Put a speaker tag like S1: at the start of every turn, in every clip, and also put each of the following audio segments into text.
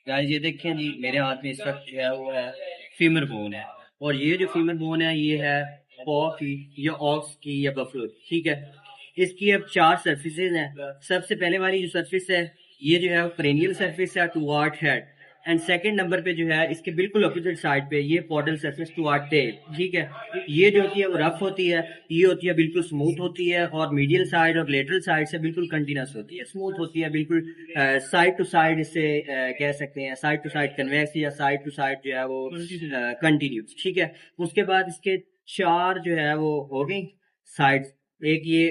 S1: Guys ये देखें जी, मेरे हाथ में इस वक्त जो है वो है फीमर बोन है। और ये जो फीमर बोन है ये है पॉ की या ऑक्स की या बफलो की, ठीक है। इसकी अब चार सर्फिसेज हैं। सबसे पहले वाली जो सर्फिस है ये जो है क्रेनियल सर्फिस है toward head. And second number पे जो है इसके बिल्कुल अपोजिट साइड पे ये पॉडल सरफेस टुवार्ड टेल, ठीक है। ये जो होती है वो रफ होती है, ये होती है बिल्कुल स्मूथ होती है, और मीडियल साइड और लेटरल साइड से बिल्कुल कंटिन्यूस होती है, स्मूथ होती है बिल्कुल। साइड टू साइड इसे कह सकते हैं, साइड टू साइड कन्वेक्स या साइड टू साइड जो है वो कंटिन्यूस, ठीक है। उसके बाद इसके चार जो है वो हो गई साइड। एक ये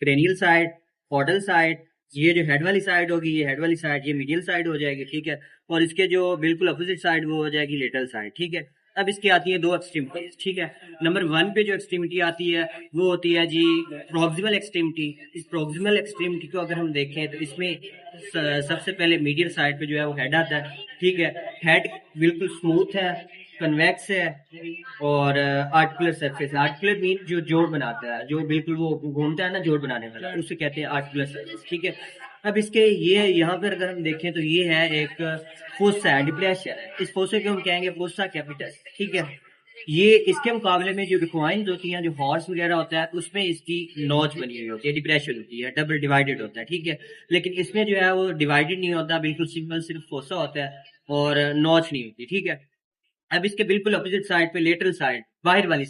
S1: क्रेनियल साइड, पॉडल साइड, ये जो हेड वाली साइड होगी ये हेड वाली साइड, ये मीडियल साइड हो जाएगी, ठीक है। और इसके जो बिल्कुल अपोजिट साइड वो हो जाएगी लेटरल साइड, ठीक है। अब इसकी आती है दो एक्सट्रीमिटीज, ठीक है। नंबर वन पे जो एक्सट्रीमिटी आती है वो होती है जी प्रोक्सिमल एक्सट्रीमिटी। इस प्रोक्सिमल एक्सट्रीमिटी को अगर हम देखें तो इसमें सबसे पहले मीडियल साइड पे जो है वो हेड आता है, ठीक है। हेड बिल्कुल स्मूथ है, कन्वेक्स है, और आर्टिकुलर सरफेस। आर्टिकुलर मीन जो जोड़ बनाता है, जो बिल्कुल वो घूमता है ना जोड़ बनाने वाला, उसे कहते हैं आर्टिकुलर सरफेस, ठीक है। अब इसके ये यहाँ पर अगर हम देखें तो ये है एक फोसा है, डिप्रेशन है। इस फोसे को हम कहेंगे फोसा कैपिटल, ठीक है। ये इसके मुकाबले में जो रिक्वाइंस होती हैं, जो हॉर्स वगैरह होता है, उसमें इसकी नॉच बनी हुई होती है, डिप्रेशन होती है, डबल डिवाइडेड होता है, ठीक है। लेकिन इसमें जो है वो डिवाइडेड नहीं होता, बिल्कुल सिंपल सिर्फ फोसा होता है और नॉच नहीं होती, ठीक है। अब इसके बिल्कुल अपोजिट साइड पे लेटरल साइड, बाहर वाली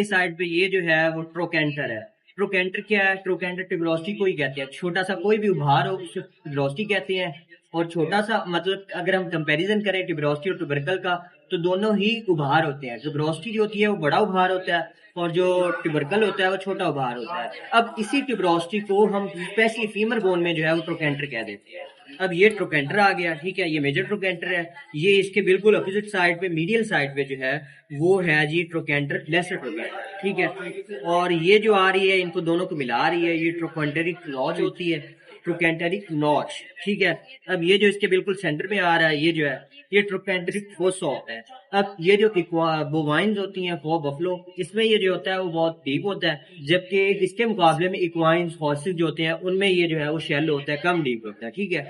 S1: साइड पे ये जो है वो ट्रोकेंटर है। ट्रोकेंटर क्या है? ट्रोकेंटर ट्यूबरोसिटी को ही कहते हैं। छोटा सा कोई भी उभार हो उसे ट्यूबरोसिटी कहते हैं। और छोटा सा मतलब अगर हम कंपैरिजन करें ट्यूबरोसिटी और ट्यूबरकल का, तो दोनों ही उभार होते हैं। ट्यूबरोसिटी जो होती है वो बड़ा उभार होता है, और जो ट्यूबरकल होता है वो छोटा उभार होता है। अब इसी ट्यूबरोसिटी को हम स्पेशली फीमर बोन में जो है वो ट्रोकेंटर कह देते हैं। अब ये ट्रोकेंटर आ गया, ठीक है, ये मेजर ट्रोकेंटर है। ये इसके बिल्कुल अपोजिट साइड पे, मीडियल साइड पे जो है वो है जी ट्रोकेंटर लेसर ट्रोकेंटर, ठीक है। और ये जो आ रही है इनको दोनों को मिला रही है, ये ट्रोकेंटरिक नॉच होती है, ट्रोकेंटरिक नॉच, ठीक है। अब ये जो इसके बिल्कुल सेंटर में आ रहा है ये जो है ये ट्रोकेंटरिक फोसा होता है। अब ये जो बोवाइंस होती हैं, फो बफलो, इसमें ये जो होता है वो बहुत डीप होता है, जबकि इसके मुकाबले में इक्वाइंस हॉर्सेस जो होते हैं उनमें ये जो है वो शैलो होता है, कम डीप होता है, ठीक है।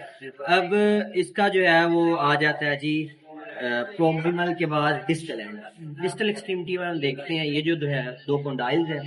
S1: अब इसका जो है वो आ जाता है जी प्रोक्सिमल के बाद डिस्टल एंड। डिस्टल एक्सट्रीमिटी में हम देखते हैं ये जो है दो कोंडाइल्स है,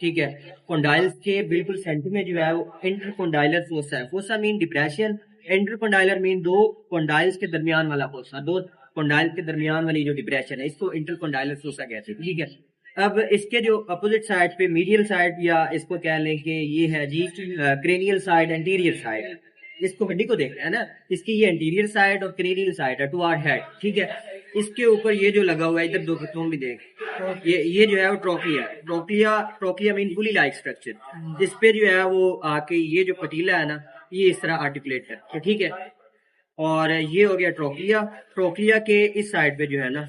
S1: ठीक है। कोंडाइल्स के बिल्कुल सेंटर में जो है वो इंटरकोंडाइलर फोसा है। फोसा मीन डिप्रेशन, इंटरकोंडाइलर मीन दो कोंडाइल्स के दरमियान वाला फोसा, दो कोंडाइल के दरमियान वाली जो डिप्रेशन है इसको इंटरकोंडाइलर फोसा कहते हैं, ठीक है। अब इसके जो अपोजिट साइड पे मीडियल साइड, या इसको कह लें कि ये है जी क्रेनियल साइड, एंटीरियर साइड। इसको हड्डी को देखना है ना, इसकी ये एंटीरियर साइड और क्रेनियल साइड है टुवार्ड हेड, ठीक है। इसके ऊपर ये जो लगा हुआ है इधर दो तुम भी देख, ये जो है वो ट्रोकिया, ट्रोकिया मीन पुली लाइक स्ट्रक्चर। इस पे जो है वो आके ये जो पटीला है ना ये इस तरह आर्टिकुलेट है, ठीक है। और ये हो गया ट्रोकिया। ट्रोकिया के इस साइड पे जो है ना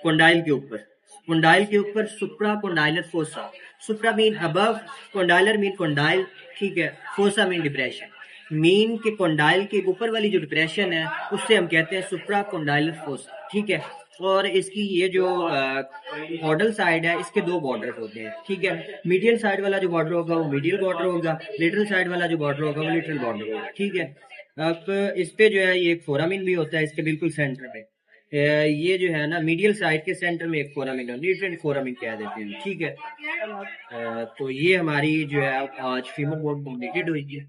S1: कोंडाइल के ऊपर, कोंडाइल के ऊपर सुप्रा कोंडाइलर फोसा। सुप्रा मीन अबव, कोंडाइलर मीन कोंडाइल, ठीक है। Fossa mean depression. मीन के कोंडाइल के ऊपर वाली जो डिप्रेशन है उससे हम कहते हैं सुप्रा कोंडाइलर फोसा, ठीक है। और इसकी ये जो बॉर्डर साइड है इसके दो बॉर्डर होते हैं, ठीक है। मीडियल साइड वाला जो बॉर्डर होगा वो मीडियल बॉर्डर होगा, लेटरल साइड वाला जो बॉर्डर होगा वो लेटरल बॉर्डर होगा, ठीक है। अब इस पे जो है ये एक फोरामिन भी होता है इसके बिल्कुल सेंटर पे। ये जो है ना मीडियल साइड के सेंटर में एक फोरामिन है, न्यूट्रिएंट फोरामिन कह देते हैं, ठीक है। तो ये हमारी जो है आज फीमर बोन कंप्लीटेड हुई है।